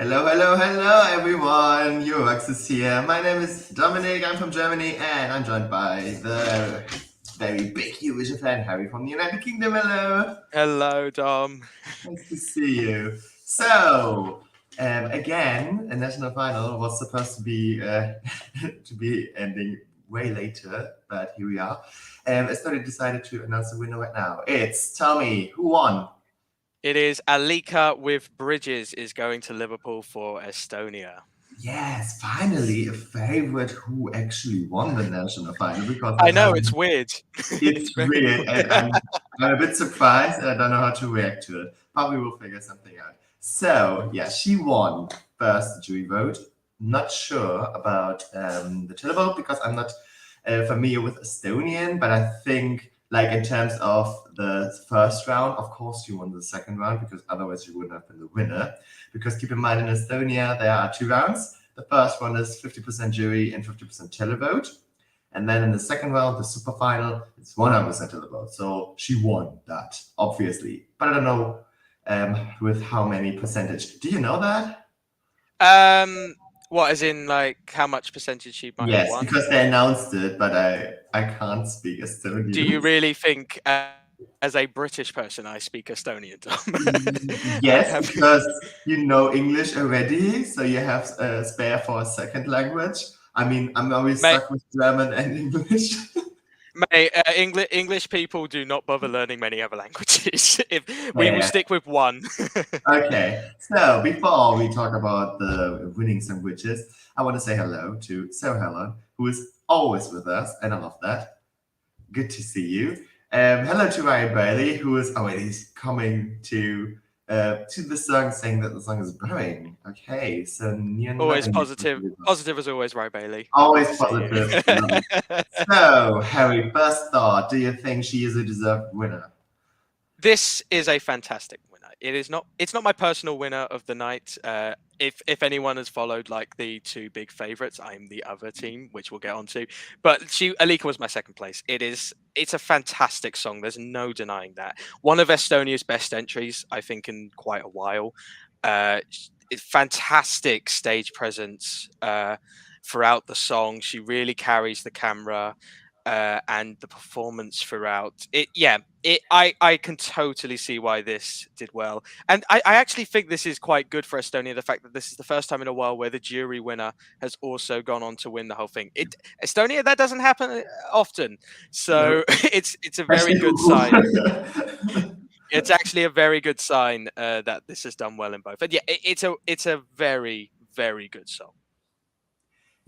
Hello, hello, hello, everyone. Eurovision here. My name is Dominic. I'm from Germany, and I'm joined by the very big Eurovision fan, Harry from the United Kingdom. Hello. Hello, Dom. Nice to see you. So, again, a national final was supposed to be to be ending way later, but here we are. Estonia decided to announce the winner right now. Tell me, who won? It is Alika with Bridges is going to Liverpool for Estonia. Yes, finally a favorite who actually won the national final because I that know, hasn't. it's weird. It's very weird, and I'm a bit surprised, and I don't know how to react to it. But we will figure something out. So yeah, she won first jury vote. Not sure about the televote because I'm not familiar with Estonian, but I think like in terms of the first round, of course you won the second round because otherwise you wouldn't have been the winner. Because keep in mind in Estonia there are two rounds. The first one is 50% jury and 50% televote. And then in the second round, the super final, it's 100% televote. So she won that, obviously. But I don't know with how many percentage. Do you know that? What, as in like how much percentage she might have Yes, won? because they announced it, but I can't speak Do you Estonian. really think, as a British person, I speak Estonian, Dom? Yes, because you know English already, so you have a spare for a second language. I mean, I'm always Mate, stuck with German and English. mate, English people do not bother learning many other languages. If we will Yeah. stick with one. Okay, so before we talk about the winning sandwiches, I want to say hello to Sarah Helen, who is always with us, and I love that. Good to see you. Hello to Ryan Bailey, who is he's coming to the song, saying that the song is boring. Okay, so you're not Always in positive. the Positive as always, right, Bailey? Lovely always to see positive. you. So, Harry, first thought: do you think she is a deserved winner? This is a fantastic winner. It is not. It's not my personal winner of the night. If anyone has followed like the two big favorites, I'm the other team, which we'll get onto. But Alika was my second place. It's a fantastic song. There's no denying that. One of Estonia's best entries, I think, in quite a while. It's fantastic stage presence throughout the song. She really carries the camera. And the performance throughout I can totally see why this did well, and I actually think this is quite good for Estonia, the fact that this is the first time in a while where the jury winner has also gone on to win the whole thing. Estonia, that doesn't happen often, so No, it's a very especially good who? sign. It's actually a very good sign that this has done well in both, and yeah, it's a very, very good song.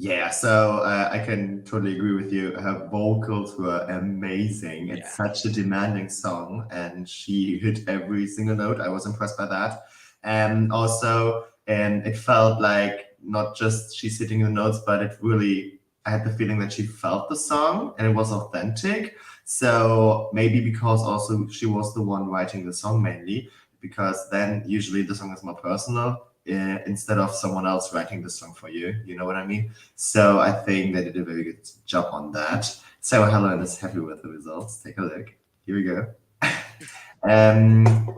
Yeah, so I can totally agree with you. Her vocals were amazing. It's Yeah. such a demanding song, and she hit every single note. I was impressed by that. And also, it felt like not just she's hitting the notes, but it really, I had the feeling that she felt the song and it was authentic. So maybe because also she was the one writing the song mainly, because then usually the song is more personal instead of someone else writing the song for you. You know what I mean? So I think they did a very good job on that. So Helen is happy with the results. Take a look. Here we go.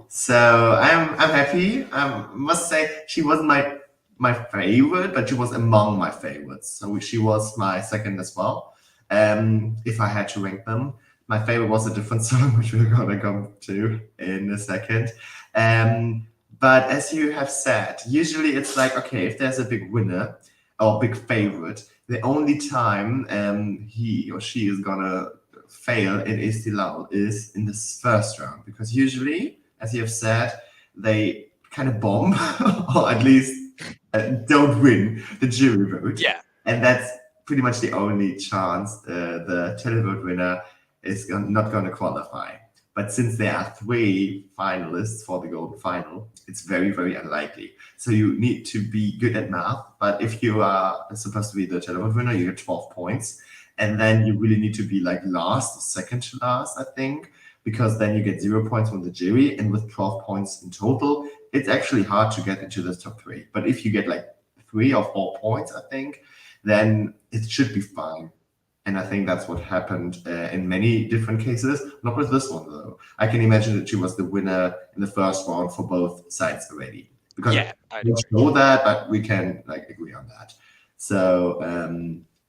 So I'm happy. Must say she wasn't my favorite, but she was among my favorites. So she was my second as well. If I had to rank them, my favorite was a different song, which we're gonna come to in a second. Um, but as you have said, usually it's like okay, if there's a big winner or big favorite, the only time he or she is gonna fail in Eesti Laul is in this first round because usually, as you have said, they kind of bomb or at least don't win the jury vote. Yeah. And that's pretty much the only chance the televote winner is not going to qualify. But since there are three finalists for the golden final, it's very, very unlikely. So you need to be good at math. But if you are supposed to be the televote winner, you get 12 points. And then you really need to be like last, second to last, I think, because then you get 0 points from the jury. And with 12 points in total, it's actually hard to get into the top three. But if you get like 3 or 4 points, I think, then it should be fine. And I think that's what happened in many different cases. Not with this one, though. I can imagine that she was the winner in the first round for both sides already. because Yeah, I we don't show that, but we can like agree on that. So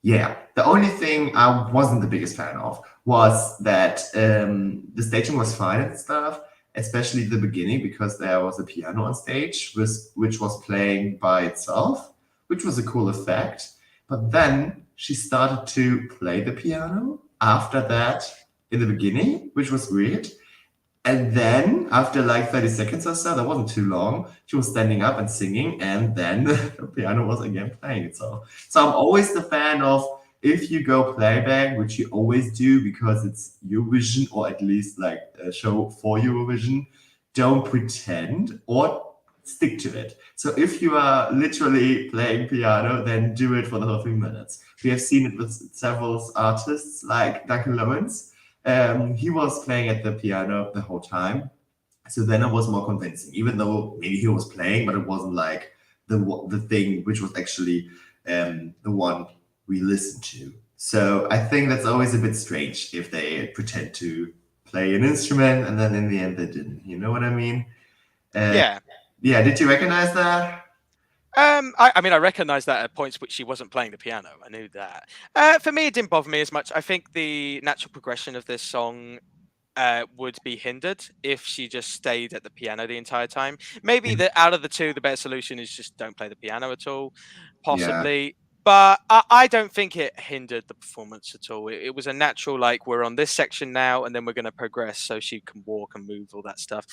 yeah, the only thing I wasn't the biggest fan of was that the staging was fine and stuff, especially the beginning, because there was a piano on stage which was playing by itself, which was a cool effect. But then she started to play the piano after that in the beginning, which was weird. And then after like 30 seconds or so, that wasn't too long, she was standing up and singing, and then the piano was again playing itself. So I'm always the fan of, if you go playback, which you always do because it's Eurovision, or at least like a show for Eurovision, don't pretend or stick to it. So if you are literally playing piano, then do it for the whole 3 minutes. We have seen it with several artists like Duncan Lawrence. He was playing at the piano the whole time. So then it was more convincing, even though maybe he was playing, but it wasn't like the thing which was actually the one we listened to. So I think that's always a bit strange if they pretend to play an instrument and then in the end they didn't. You know what I mean? yeah. Yeah, did you recognize that? I mean, I recognized that at points which she wasn't playing the piano. I knew that. For me, it didn't bother me as much. I think the natural progression of this song would be hindered if she just stayed at the piano the entire time. Maybe out of the two, the better solution is just don't play the piano at all, Yeah. possibly. But I don't think it hindered the performance at all. It was a natural, like, we're on this section now, and then we're going to progress so she can walk and move, all that stuff.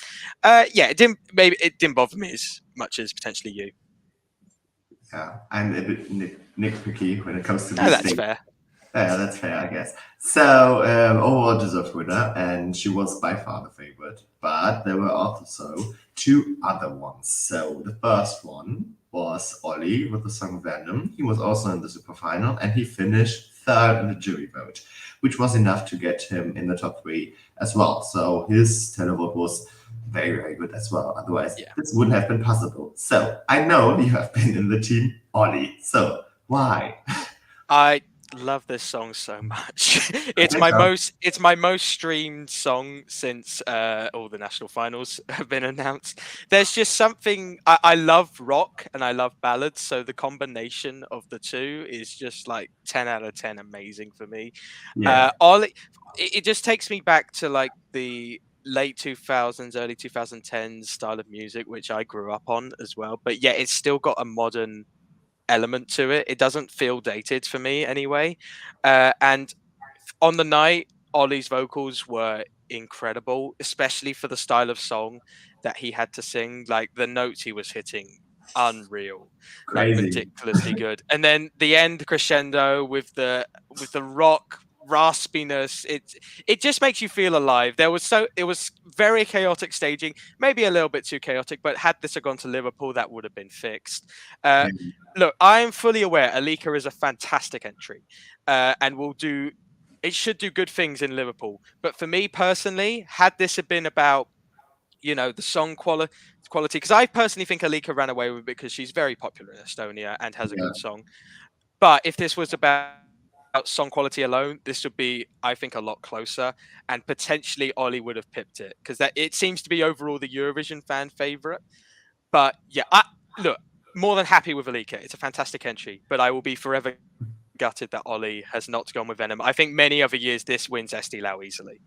Yeah, it didn't bother me as much as potentially you. Yeah, I'm a bit nitpicky when it comes to No, these that's things. fair. Yeah, that's fair, I guess. So, overall deserved winner, and she was by far the favorite. But there were also two other ones. So, the first one was Ollie with the song Venom. He was also in the super final, and he finished third in the jury vote, which was enough to get him in the top 3 as well. So, his televote was very, very good as well. Otherwise, Yeah. this wouldn't have been possible. So, I know you have been in the team Ollie. So, why? I love this song so much. It's my most streamed song since all the national finals have been announced. There's just something, I love rock and I love ballads, so the combination of the two is just like 10 out of 10 amazing for me. Yeah. Ollie, it just takes me back to like the late 2000s, early 2010s style of music, which I grew up on as well. But yeah, it's still got a modern element to it. It doesn't feel dated for me anyway. And on the night, Ollie's vocals were incredible, especially for the style of song that he had to sing. Like the notes he was hitting, unreal, like Crazy. ridiculously good. And then the end crescendo with the rock raspiness, it just makes you feel alive. It was very chaotic staging, maybe a little bit too chaotic, but had this have gone to Liverpool, that would have been fixed. Look, I am fully aware Alika is a fantastic entry, and it should do good things in Liverpool. But for me personally, had this have been about, the song quality, because I personally think Alika ran away with it because she's very popular in Estonia and has a Yeah. good song. But if this was about song quality alone, this would be, I think, a lot closer, and potentially Ollie would have pipped it because it seems to be overall the Eurovision fan favorite. But yeah, look, more than happy with Alika. It's a fantastic entry, but I will be forever gutted that Ollie has not gone with Venom. I think many other years this wins Eesti Laul easily.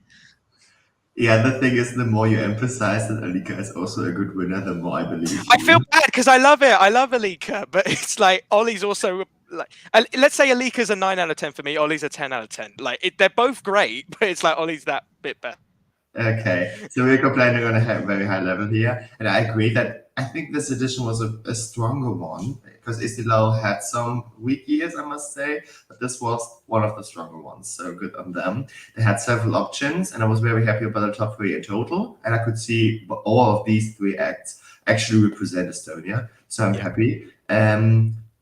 Yeah, the thing is, the more you emphasize that Alika is also a good winner, the more I believe I you. feel bad because I love it. I love Alika, but it's like Ollie's also like. Let's say Alika's a 9 out of 10 for me. Ollie's a 10 out of 10. Like they're both great, but it's like Ollie's that bit better. Okay, so we're complaining on a very high level here, and I agree that I think this edition was a stronger one because Eesti Laul had some weak years, I must say, but this was one of the stronger ones. So good on them. They had several options, and I was very happy about the top 3 in total. And I could see all of these 3 acts actually represent Estonia, so I'm happy.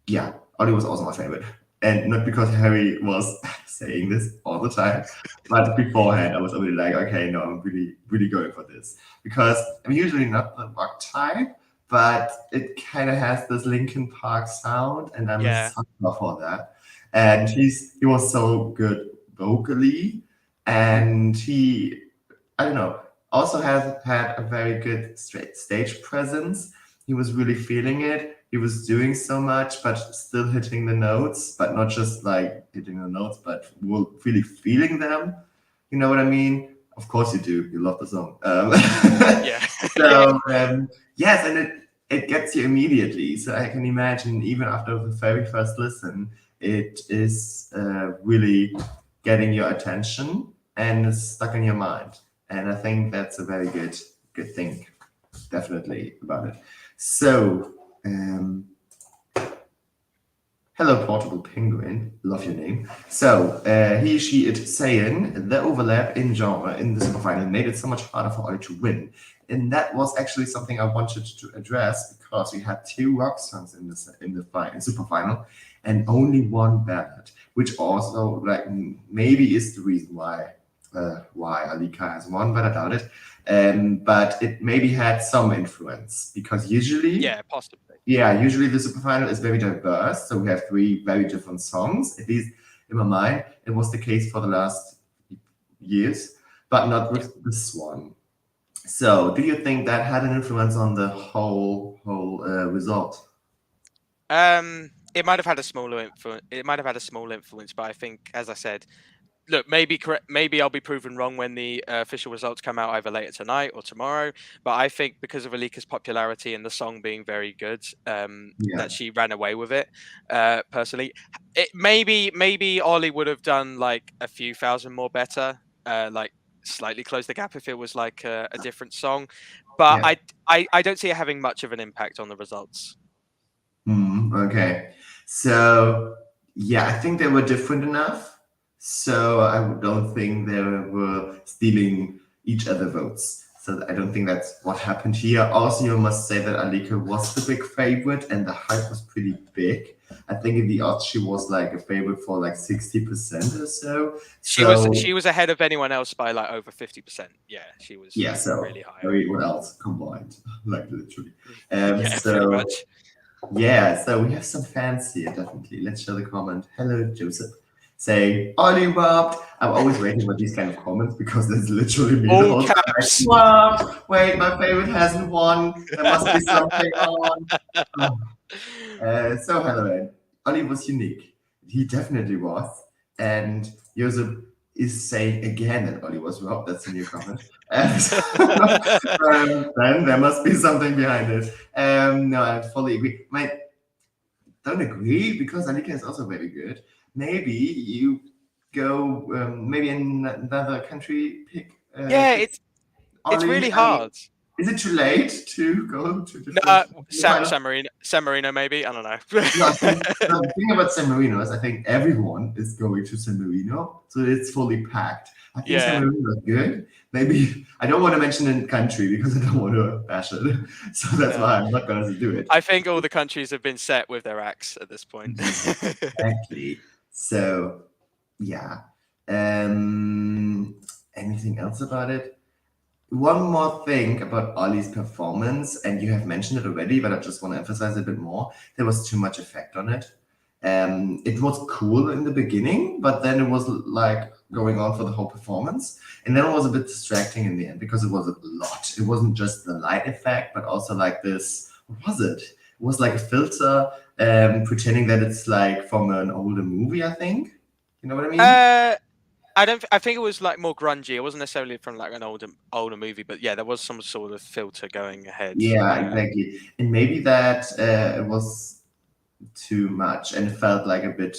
Yeah, Ollie was also my favorite. And not because Harry was saying this all the time, but beforehand I was already like, okay, no, I'm really, really going for this. Because I'm usually not the rock type, but it kind of has this Linkin Park sound, and I'm a sucker for that. And he was so good vocally, and he, I don't know, also has had a very good stage presence. he was really feeling it. He was doing so much, but still hitting the notes, but not just like hitting the notes, but really feeling them. You know what I mean? Of course you do. You love the song. Yeah. So yes, and it gets you immediately. So I can imagine even after the very first listen, it is really getting your attention and it's stuck in your mind. And I think that's a very good thing, definitely, about it. So, hello, Portable Penguin. Love your name. So, he, she, it saying the overlap in genre in the superfinal made it so much harder for Ollie to win. And that was actually something I wanted to address because we had 2 rock songs in the superfinal and only 1 ballad, which also like maybe is the reason why Alika has won, but I doubt it. But it maybe had some influence because usually, possibly. Usually the superfinal is very diverse. So we have 3 very different songs. At least in my mind, it was the case for the last years, but not with this one. So, do you think that had an influence on the whole result? It might have had a small influence. It might have had a small influence, but I think, as I said, look, maybe I'll be proven wrong when the official results come out either later tonight or tomorrow. But I think because of Alika's popularity and the song being very good, that she ran away with it. Personally, maybe Ollie would have done like a few thousand more better, like slightly close the gap if it was like a different song. But I don't see it having much of an impact on the results. Okay, so I think they were different enough. So I don't think they were stealing each other votes. So I don't think that's what happened here. Also, you must say that Alika was the big favorite and the hype was pretty big. I think in the odds she was like a favorite for like 60% or so. She was ahead of anyone else by like over 50%. Yeah, she was really high. Everyone else combined, like literally. Pretty much. Yeah, so we have some fans here, definitely. Let's show the comment. Hello, Joseph. Say, Ollie robbed. I'm always waiting for these kind of comments because there's literally me the whole time. Like, wait, my favorite hasn't won. There must be something on. So, hello, Ollie was unique. He definitely was. And Joseph is saying again that Ollie was robbed. That's a new comment. Then there must be something behind it. No, I fully agree. I don't agree because Alika is also very good. Maybe you go maybe in another country pick. It's really hard. Is it too late to go to different? San Marino, maybe. I don't know. The thing about San Marino is I think everyone is going to San Marino, so it's fully packed. I think San Marino is good. Maybe I don't want to mention a country because I don't want to bash it. So that's why I'm not going to do it. I think all the countries have been set with their acts at this point. Exactly. So, yeah. Anything else about it? One more thing about Ollie's performance, and you have mentioned it already, but I just want to emphasize it a bit more. There was too much effect on it. It was cool in the beginning, but then it was like going on for the whole performance. And then it was a bit distracting in the end because it was a lot. It wasn't just the light effect, but also like this, what was it? It was like a filter pretending that it's like from an older movie, I think. You know what I mean? I think it was like more grungy. It wasn't necessarily from like an older movie, but yeah, there was some sort of filter going ahead. Yeah, exactly. And maybe that it was too much and it felt like a bit,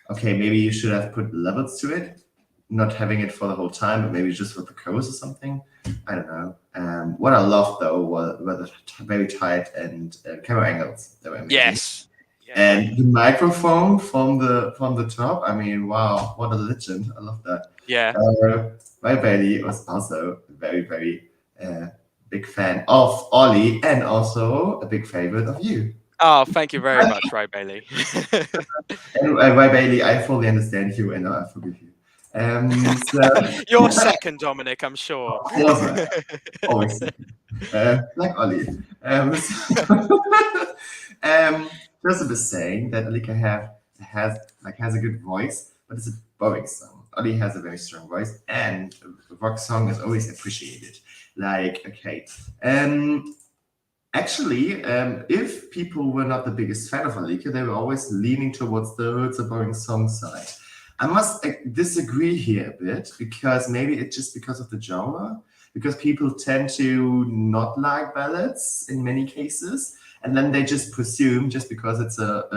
okay, maybe you should have put levels to it, not having it for the whole time, but maybe just with the chorus or something. I don't know. What I loved though were the very tight and camera angles. They were amazing. Yes. And the microphone from the top. I mean, wow, what a legend! I love that. Yeah. My Bailey was also a very, very big fan of Ollie and also a big favorite of you. Oh, thank you very much, Ray Bailey. And Ray Bailey, I fully understand you and I forgive you. You're second, Dominic, I'm sure. Always second. Like Ollie. Joseph is saying that Alika has a good voice, but it's a boring song. Ollie has a very strong voice, and a rock song is always appreciated. Like, okay, Actually, if people were not the biggest fan of Alika, they were always leaning towards the "it's a boring song" side. I must disagree here a bit, because maybe it's just because of the genre, because people tend to not like ballads in many cases, and then they just presume just because it's a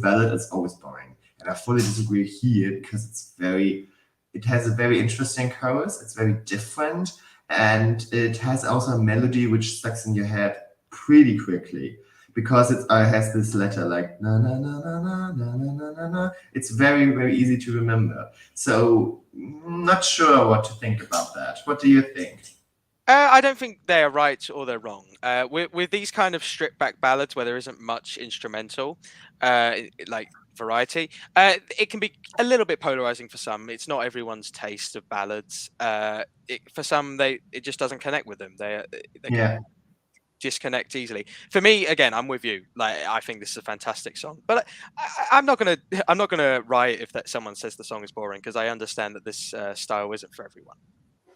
ballad, it's always boring. And I fully disagree here, because it has a very interesting chorus, it's very different, and it has also a melody which sticks in your head pretty quickly, because it has this letter like na na na na na na na na na na. It's very easy to remember. So not sure what to think about that. What do you think? I don't think they're right or they're wrong. With these kind of stripped back ballads where there isn't much instrumental, like variety, it can be a little bit polarizing for some. It's not everyone's taste of ballads. For some, it just doesn't connect with them. They can Yeah. disconnect easily. For me, again, I'm with you. Like, I think this is a fantastic song, but I'm not gonna riot if someone says the song is boring, because I understand that this style isn't for everyone.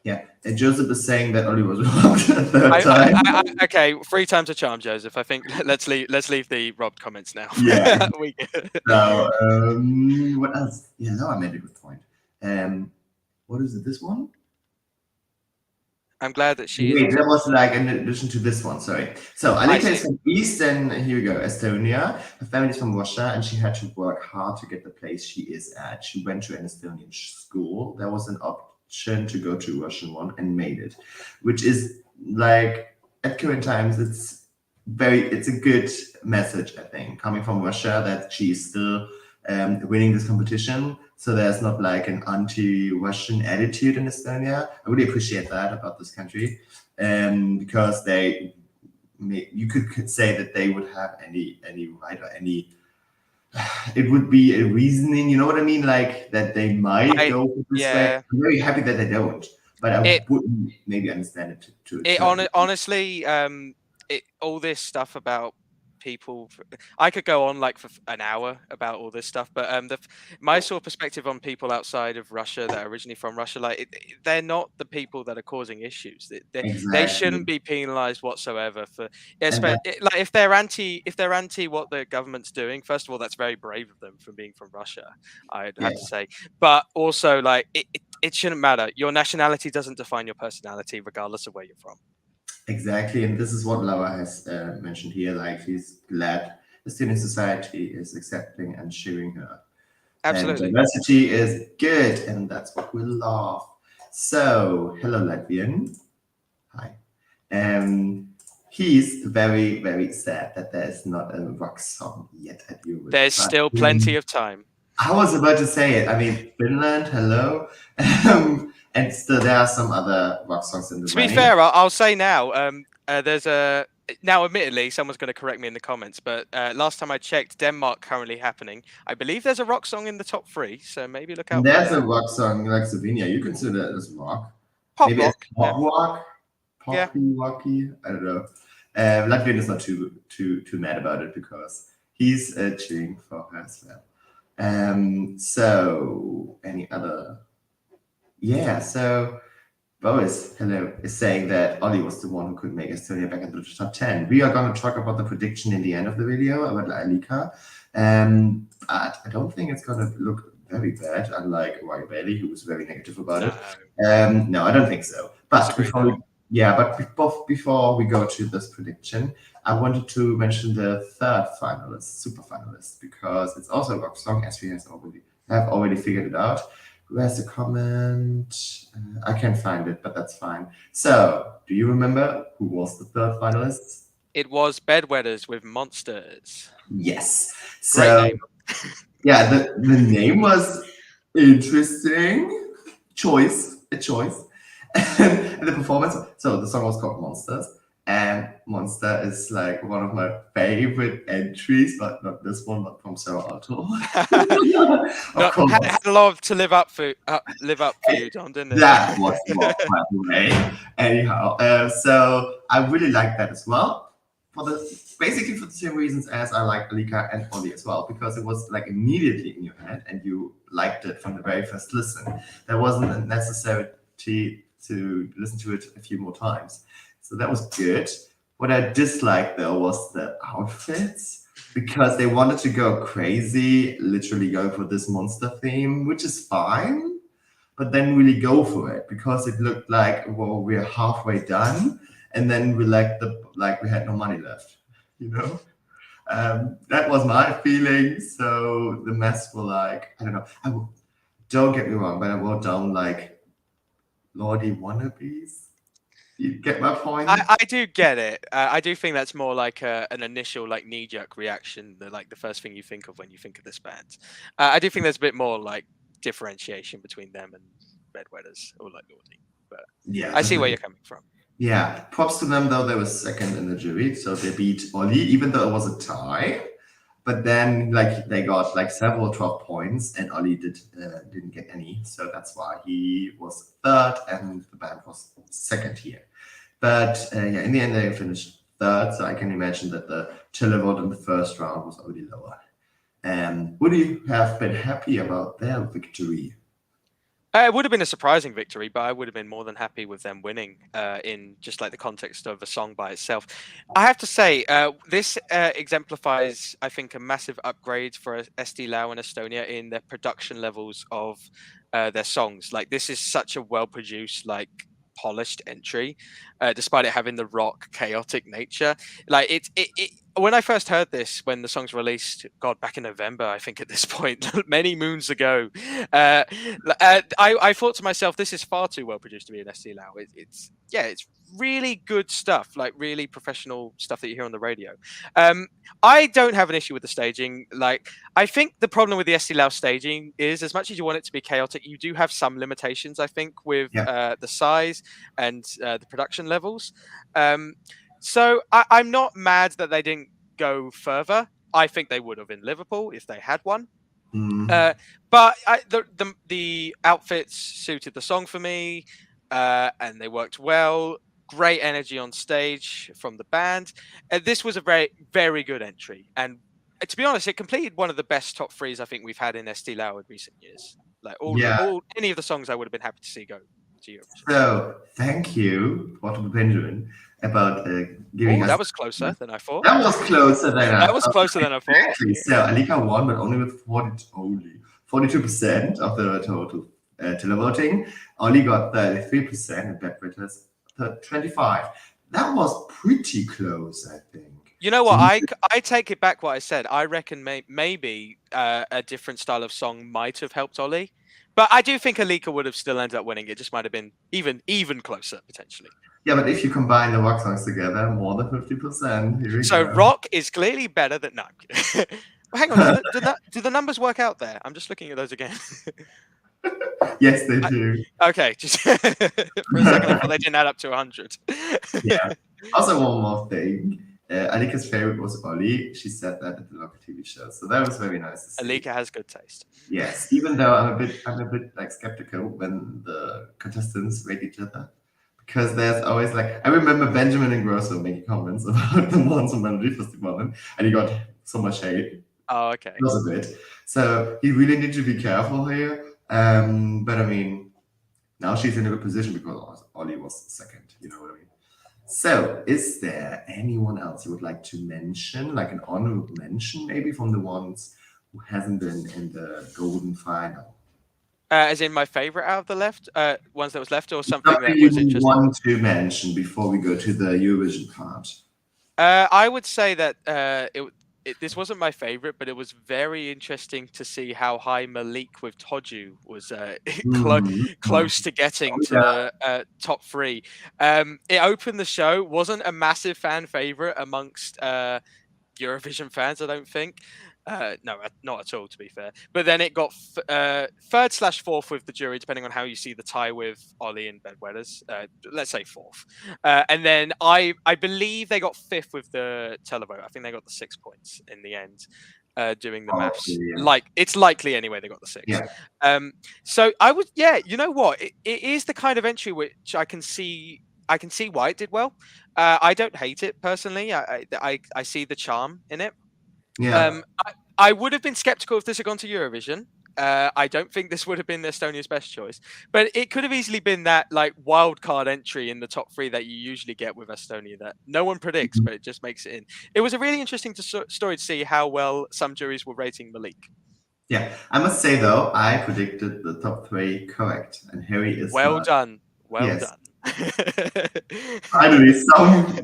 Yeah, and Joseph is saying that Ollie was robbed a third time. Okay, 3 times a charm, Joseph. I think let's leave the robbed comments now. Yeah. So, what else? Yeah, no, I made a good point. What is it? This one? I'm glad that she. Wait, that was like in addition to this one. Sorry. So Alika is from Eastern, here we go, Estonia. Her family is from Russia, and she had to work hard to get the place she is at. She went to an Estonian school. There was an option to go to a Russian one, and made it, which is like at current times it's a good message, I think, coming from Russia, that she is still winning this competition. So there's not like an anti-Russian attitude in Estonia. I really appreciate that about this country, because you could say that they would have any right or any. It would be a reasoning, you know what I mean, like that they might go this way. I'm very happy that they don't, but I wouldn't maybe understand it. Honestly, all this stuff about people, I could go on like for an hour about all this stuff, but my sort of perspective on people outside of Russia that are originally from Russia, like they're not the people that are causing issues. They shouldn't be penalized whatsoever for, like if they're anti what the government's doing. First of all, that's very brave of them from being from Russia, I'd have to say, but also like it shouldn't matter. Your nationality doesn't define your personality, regardless of where you're from. Exactly, and this is what Laura has mentioned here. Like, she's glad the student society is accepting and cheering her. Absolutely, and diversity is good, and that's what we love. So, hello, Latvian. Hi. He's very sad that there's not a rock song yet at Eurovision. There's still plenty of time. I was about to say it. I mean, Finland, hello. And still, there are some other rock songs in the running. To be fair, I'll say now, there's a... Now, admittedly, someone's going to correct me in the comments, but last time I checked, Denmark currently happening. I believe there's a rock song in the top 3, so maybe look out. There's a rock song like STEFANIA. You consider it as rock? Pop maybe rock. Pop rock? Rocky? I don't know. Latvian is not too mad about it, because he's cheering for her as well. So any other? Yeah, so Boris, hello, is saying that Ollie was the one who could make Estonia back into the top 10. We are going to talk about the prediction in the end of the video about Alika, but I don't think it's going to look very bad, unlike Roy Bailey, who was very negative about it. No, I don't think so. But before we go to this prediction, I wanted to mention the third finalist, super finalist, because it's also a rock song, as we have already figured it out. Where's the comment? I can't find it, but that's fine. So, do you remember who was the third finalist? It was Bedwetters with Monsters. Yes. Great name. Yeah, the name was interesting. A choice. And the performance, so the song was called Monsters, and Monster is like one of my favorite entries, but not this one, but from Sarah Otto. Had a lot to live up for you, John, didn't it? That was not, by the way. Anyhow, so I really like that as well. Basically for the same reasons as I like Alika and Ollie as well, because it was like immediately in your head and you liked it from the very first listen. There wasn't a necessity to listen to it a few more times. So that was good. What I disliked though was the outfits because they wanted to go crazy, literally go for this monster theme, which is fine, but then really go for it because it looked like, well, we're halfway done, and then we we had no money left, you know. That was my feeling. So the mess were like, I don't know. Don't get me wrong, but I wrote down like Lordy wannabes. You get my point? I do get it. I do think that's more like an initial like knee-jerk reaction, the first thing you think of when you think of this band. I do think there's a bit more like differentiation between them and Bedwetters or like Lordy, but Yeah, I see where you're coming from. Yeah, props to them though. They were second in the jury, so they beat Ollie, even though it was a tie. But then, like, they got like several 12 points, and Ollie didn't get any, so that's why he was third, and the band was second here. But yeah, in the end, they finished third, so I can imagine that the televote in the first round was already lower. Would you have been happy about their victory? It would have been a surprising victory, but I would have been more than happy with them winning in just like the context of a song by itself. I have to say, this exemplifies, I think, a massive upgrade for SD Lau and Estonia in their production levels of their songs. Like, this is such a well-produced, like, polished entry, despite it having the rock chaotic nature. Like, it when I first heard this, when the song's released, God, back in November, I think at this point, many moons ago, I thought to myself, this is far too well produced to be an SD Lau. It's really good stuff, like really professional stuff that you hear on the radio. I don't have an issue with the staging. Like, I think the problem with the SD Lau staging is, as much as you want it to be chaotic, you do have some limitations, I think, with the size and the production levels. So I'm not mad that they didn't go further. I think they would have in Liverpool if they had one. But the outfits suited the song for me, and they worked well. Great energy on stage from the band. This was a very, very good entry. And to be honest, it completed one of the best top threes I think we've had in SD Lau in recent years. Like any of the songs I would have been happy to see go to Eurovision. So thank you, Portable Benjamin, about giving us. That was closer than I thought. That was closer than I thought. Exactly. So Alika won, but only with 42% of the total televoting. Ollie got 33%, and Bedwetters 25%. That was pretty close, I think. You know what? I take it back what I said. I reckon maybe a different style of song might have helped Ollie. But I do think Alika would have still ended up winning. It just might have been even closer, potentially. Yeah, but if you combine the rock songs together, more than 50%. So rock is clearly better than... No, well, hang on. Do the numbers work out there? I'm just looking at those again. Yes, they do. Okay, just for a second, I thought they didn't add up to 100. Yeah. Also, one more thing. Alika's favorite was Ollie. She said that at the local TV show, so that was very nice to see. Alika has good taste. Yes, even though I'm a bit like skeptical when the contestants rate each other, because there's always like, I remember Benjamin and Grosso making comments about the ones on Melody Festival, and he got so much hate. Oh, okay. It was a bit. So he really needs to be careful here. But I mean, now she's in a good position because Ollie was second. You know what I mean? So, is there anyone else you would like to mention, like an honorable mention, maybe from the ones who hasn't been in the golden final? As in my favorite out of the ones that was left, or something that was interesting? You want to mention before we go to the Eurovision part? I would say that this wasn't my favorite, but it was very interesting to see how high Meelik with Tuju was close to getting to the top three. It opened the show, wasn't a massive fan favorite amongst Eurovision fans, I don't think. No, not at all, to be fair. But then it got third/fourth with the jury, depending on how you see the tie with Ollie and Bedwetters. Let's say fourth. And then I believe they got fifth with the televote. I think they got the 6 points in the end, doing the maths. Yeah. Like, it's likely anyway they got the 6. Yeah. So I would, you know what? It is the kind of entry which I can see why it did well. I don't hate it personally. I see the charm in it. Yeah. I would have been skeptical if this had gone to Eurovision. I don't think this would have been Estonia's best choice, but it could have easily been that like wild card entry in the top 3 that you usually get with Estonia that no one predicts, but it just makes it in. It was a really interesting story to see how well some juries were rating Meelik. Yeah, I must say though, I predicted the top 3 correct, and Harry is Well not. done. Well Yes. done. Finally, some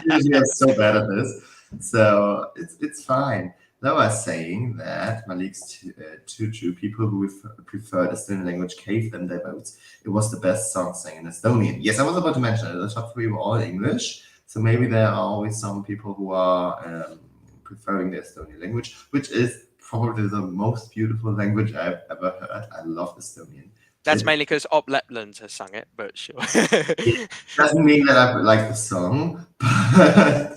usually are so bad at this, so it's fine. They were saying that Malik's Tuju, people who preferred Estonian language, gave them their votes. It was the best song sang in Estonian. Yes, I was about to mention it. The top 3 were all English, so maybe there are always some people who are preferring the Estonian language, which is probably the most beautiful language I've ever heard. I love Estonian. That's mainly because Op Lepland has sung it, but sure. It doesn't mean that I like the song, but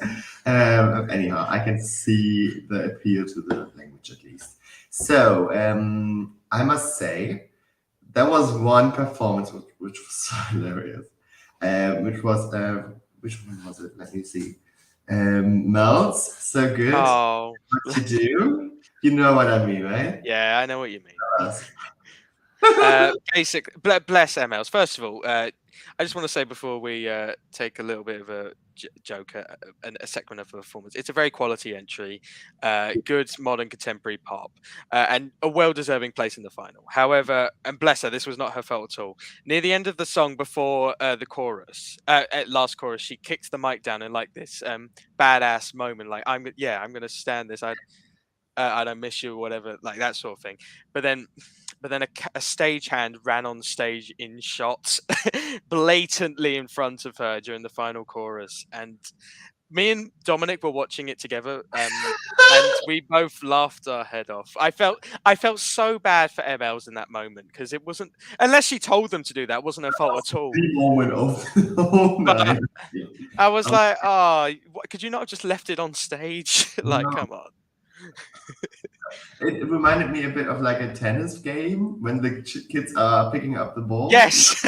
anyhow, I can see the appeal to the language at least. So I must say, there was one performance which was so hilarious, which one was it? Let me see. Mel's so good. Oh. What to do? You know what I mean, right? Yeah, I know what you mean. Basic, bless MLs. First of all, I just want to say before we take a little bit of a joke and a segment of a performance, it's a very quality entry, good modern contemporary pop, and a well-deserving place in the final. However, and bless her, this was not her fault at all. Near the end of the song, before the chorus, at last chorus, she kicks the mic down in like this badass moment, like I'm gonna stand this. I don't miss you or whatever, like that sort of thing. But then a stagehand ran on stage in shots, blatantly in front of her during the final chorus, and me and Dominic were watching it together, and we both laughed our head off. I felt so bad for MLs in that moment because it wasn't, unless she told them to do that, it wasn't her fault at all. The moment of the whole night. I was like, oh, could you not have just left it on stage? Like, No. come on. It reminded me a bit of like a tennis game when the kids are picking up the ball. Yes.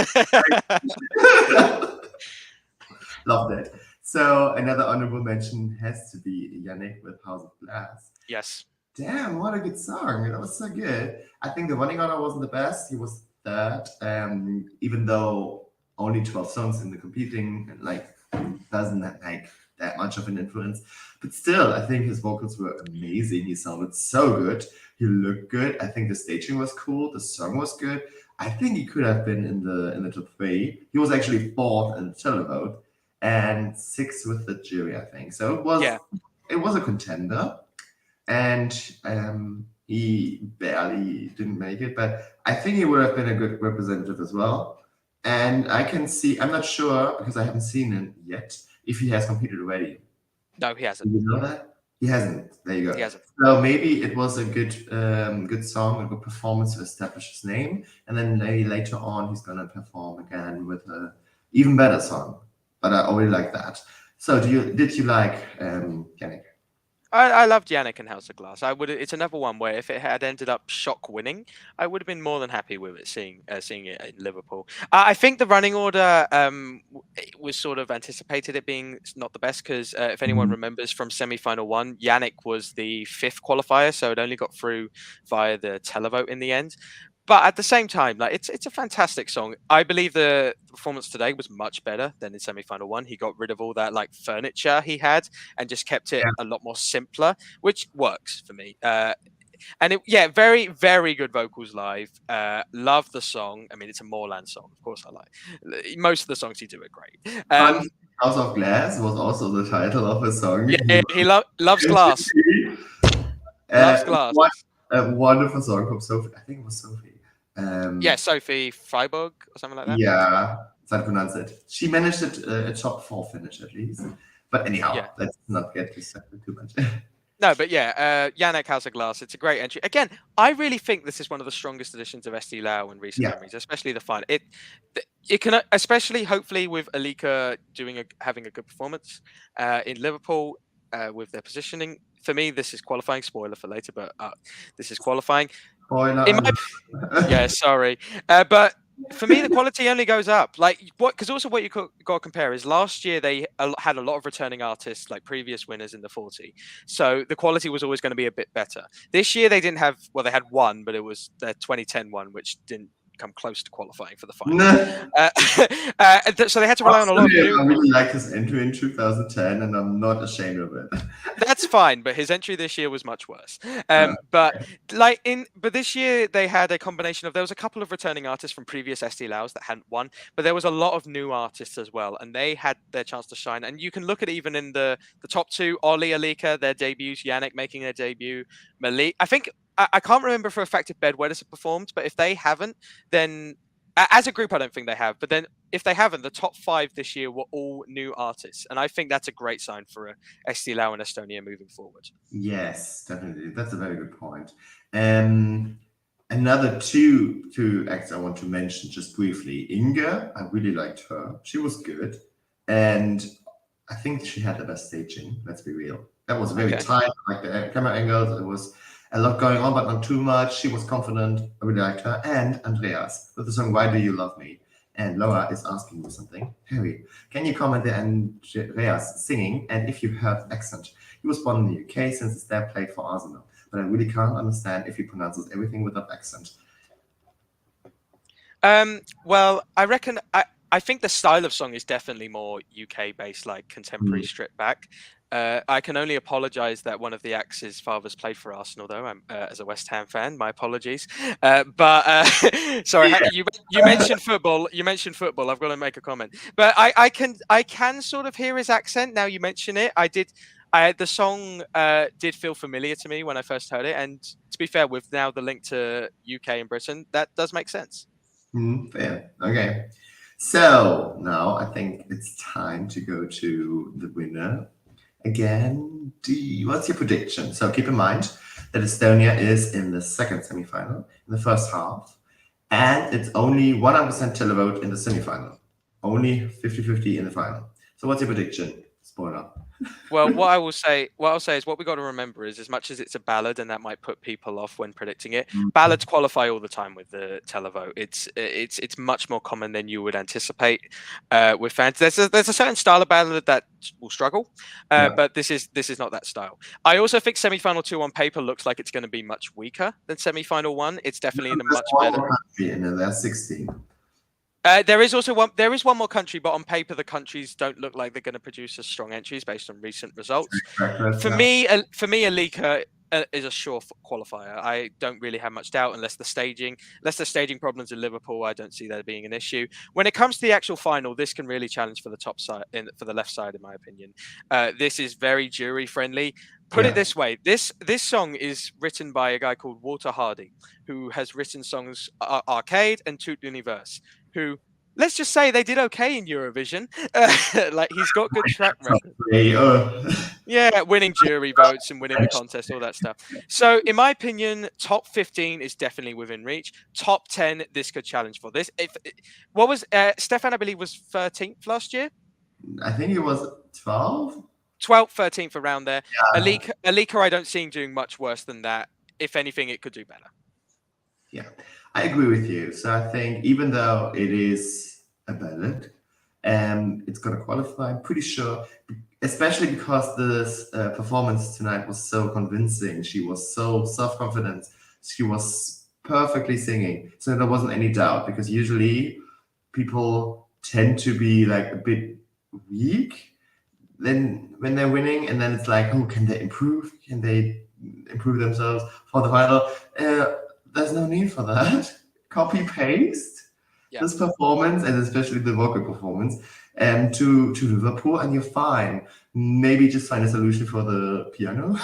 Love that. So another honorable mention has to be JANEK with House of Glass. Yes. Damn, what a good song. That was so good. I think the running order wasn't the best. He was third, even though only 12 songs in the competing, like, doesn't like that much of an influence. But still, I think his vocals were amazing. He sounded so good. He looked good. I think the staging was cool. The song was good. I think he could have been in the top 3. He was actually 4th in the televote and 6th with the jury, I think. So it was a contender, and he barely didn't make it. But I think he would have been a good representative as well. And I can see, I'm not sure because I haven't seen it yet, if he has competed already. No, he hasn't. Did you know that? He hasn't. There you go. He hasn't. So maybe it was a good song, a good performance to establish his name, and then maybe later on he's gonna perform again with a even better song. But I already like that. So did you like JANEK? I loved JANEK and House of Glass. It's another one where if it had ended up shock winning, I would have been more than happy with it seeing it in Liverpool. I think the running order it was sort of anticipated it being not the best because if anyone remembers from semi-final 1, JANEK was the 5th qualifier, so it only got through via the televote in the end. But at the same time, like it's a fantastic song. I believe the performance today was much better than in semi-final 1. He got rid of all that like furniture he had and just kept it a lot more simpler, which works for me. And very, very good vocals live. Love the song. I mean, it's a Moorland song, of course. I like most of the songs he do are great. House of Glass was also the title of a song. Yeah, he loves glass. Loves glass. A wonderful song from Sophie. I think it was Sophie. Sophie Freiburg or something like that. Yeah, that's how to pronounce it. She managed a top 4 finish at least. But anyhow, let's not get distracted too much. No, but JANEK House of Glass, it's a great entry. Again, I really think this is one of the strongest editions of Eesti Laul in recent memories, especially the final. It can, especially hopefully with Alika having a good performance in Liverpool with their positioning. For me, this is qualifying. Spoiler for later, but this is qualifying. Spoiler. Sorry. But for me, the quality only goes up. Like what? Because also what you got to compare is last year they had a lot of returning artists, like previous winners in the 40. So the quality was always going to be a bit better. This year they didn't have. Well, they had one, but it was their 2010 one, which didn't come close to qualifying for the final. So they had to rely on a lot of new. I really like his entry in 2010, and I'm not ashamed of it. That's fine, but his entry this year was much worse. But this year they had a combination of, there was a couple of returning artists from previous SD Laus that hadn't won, but there was a lot of new artists as well, and they had their chance to shine. And you can look at even in the top two, Ollie, Alika, their debuts, JANEK making their debut, Meelik. I think I can't remember for a fact if Bedwetters have performed, but if they haven't, then as a group, I don't think they have. But then if they haven't, the top 5 this year were all new artists. And I think that's a great sign for Eesti Laul and Estonia moving forward. Yes, definitely. That's a very good point. Another two acts I want to mention just briefly. Inga, I really liked her. She was good. And I think she had the best staging. Let's be real. That was very tight, like the camera angles. It was a lot going on, but not too much. She was confident. I really liked her. And Andreas with the song Why Do You Love Me? And Laura is asking me something. Harry, can you comment the Andreas singing? And if you heard the accent, he was born in the UK since his dad played for Arsenal. But I really can't understand if he pronounces everything with that accent. Well, I reckon I think the style of song is definitely more UK based, like contemporary stripped back. I can only apologise that one of the acts' fathers played for Arsenal, though. I'm as a West Ham fan. My apologies. But sorry, you mentioned football. You mentioned football. I've got to make a comment. But I can sort of hear his accent now you mention it. The song did feel familiar to me when I first heard it, and to be fair, with now the link to UK and Britain, that does make sense. Fair. Okay. So now I think it's time to go to the winner. Again, what's your prediction? So keep in mind that Estonia is in the second semi-final, in the first half, and it's only 100% televote in the semi-final. Only 50-50 in the final. So what's your prediction? Spoiler. Well, what I'll say is what we got to remember is, as much as it's a ballad and that might put people off when predicting it, ballads qualify all the time with the televote. It's much more common than you would anticipate with fans. There's a certain style of ballad that will struggle, but this is not that style. I also think semi-final 2 on paper looks like it's going to be much weaker than semi-final 1. It's definitely in a much better. And then there's 16. There is one more country, but on paper the countries don't look like they're going to produce as strong entries based on recent results. For me, Alika is a sure qualifier. I don't really have much doubt unless the staging problems in Liverpool. I don't see there being an issue. When it comes to the actual final, this can really challenge for the top side, for the left side, in my opinion. This is very jury friendly. Put it this way: this song is written by a guy called Walter Hardy, who has written songs Arcade and Tout l'Univers, who, let's just say, they did okay in Eurovision. Like, he's got good track record. Yeah, winning jury votes and winning the contest, all that stuff. So, in my opinion, top 15 is definitely within reach. Top 10, this could challenge for this. What was Stefan? I believe was 13th last year. I think it was 12. 12th, 13th, around there. Yeah. Alika, I don't see him doing much worse than that. If anything, it could do better. Yeah, I agree with you. So I think even though it is a ballad, it's going to qualify, I'm pretty sure, especially because this performance tonight was so convincing. She was so self-confident. She was perfectly singing. So there wasn't any doubt, because usually people tend to be like a bit weak then when they're winning, and then it's like, oh, can they improve? Can they improve themselves for the final? There's no need for that. Copy paste this performance, and especially the vocal performance, to Liverpool, and you're fine. Maybe just find a solution for the piano.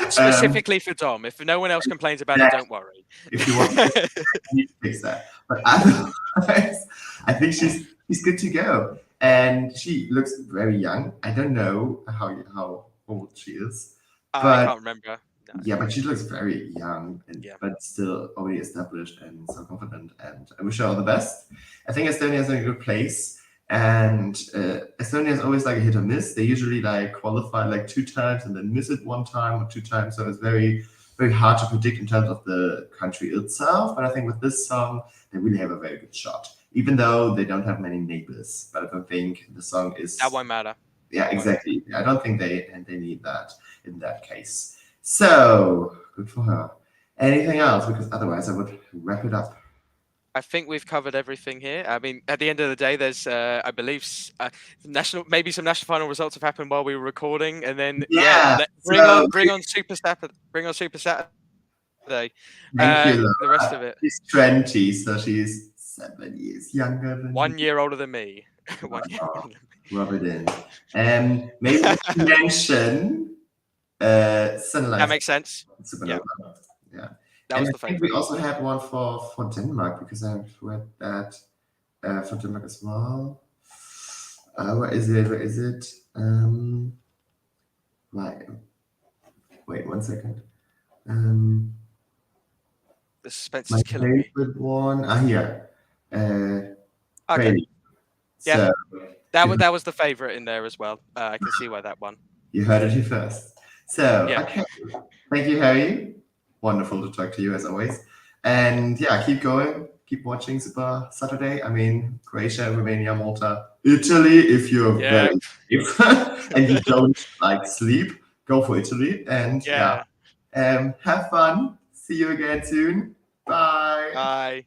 Specifically for Dom. If no one else complains about it, don't worry. If you want to, you need to fix that. But otherwise, I think she's good to go. And she looks very young. I don't know how old she is. I can't remember. No. Yeah, but she looks very young, but still already established and so confident. And I wish her all the best. I think Estonia is in a good place. And Estonia is always like a hit or miss. They usually like qualify like 2 times and then miss it 1 time or 2 times. So it's very, very hard to predict in terms of the country itself. But I think with this song, they really have a very good shot, even though they don't have many neighbors. But I don't think the song is. That won't matter. Yeah, exactly. I don't think they need that in that case. So good for her. Anything else? Because otherwise, I would wrap it up. I think we've covered everything here. I mean, at the end of the day, there's, I believe, maybe some national final results have happened while we were recording, and then bring on Super Saturday. Bring on Super Saturday. Thank you, Laura. The rest of it. She's 20, so she's 7 years younger than 1 year older than me. 1 year older than me. Rub it in. Maybe mention Sunlight. That makes sense. Supernova. Yeah. That was the I think we also had one for Denmark, because I've read that for Denmark as well. Where is it? Where is it? Right. Wait 1 second. The suspense My is killing me. favorite one. Here. Okay. Fredi. Yeah. So, That was the favorite in there as well. I can see why that one. you heard it here first. So, Yeah. okay. Thank you, Harry. Wonderful to talk to you as always. And yeah, keep going. Keep watching Super Saturday. I mean, Croatia, Romania, Malta, Italy. If you're very and you don't like sleep, go for Italy. And have fun. See you again soon. Bye. Bye.